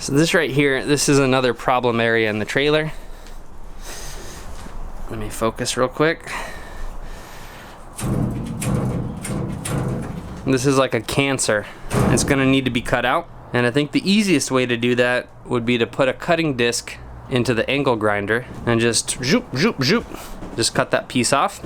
So this right here, this is another problem area in the trailer. Let me focus real quick. This is like a cancer. It's gonna need to be cut out. And I think the easiest way to do that would be to put a cutting disc into the angle grinder and just zoop, zoop, zoop. Just cut that piece off.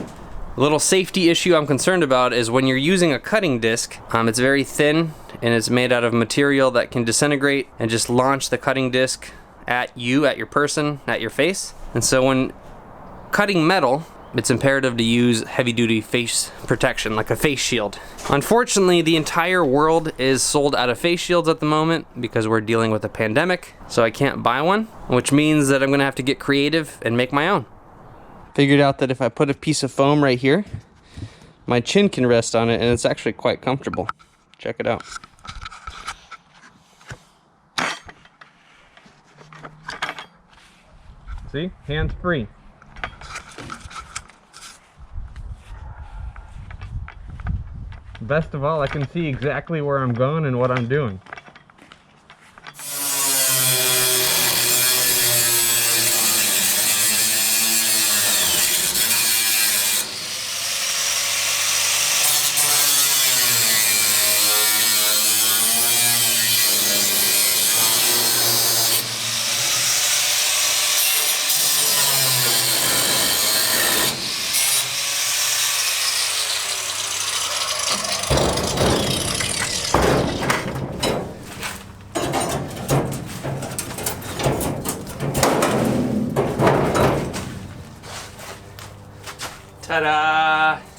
A little safety issue I'm concerned about is when you're using a cutting disc, it's very thin and it's made out of material that can disintegrate and just launch the cutting disc at you, at your person, at your face. And so when cutting metal, it's imperative to use heavy-duty face protection, like a face shield. Unfortunately, the entire world is sold out of face shields at the moment because we're dealing with a pandemic, so I can't buy one, which means that I'm gonna have to get creative and make my own. Figured out that if I put a piece of foam right here, my chin can rest on it, and it's actually quite comfortable. Check it out. See? Hands free. Best of all, I can see exactly where I'm going and what I'm doing. Ta-da!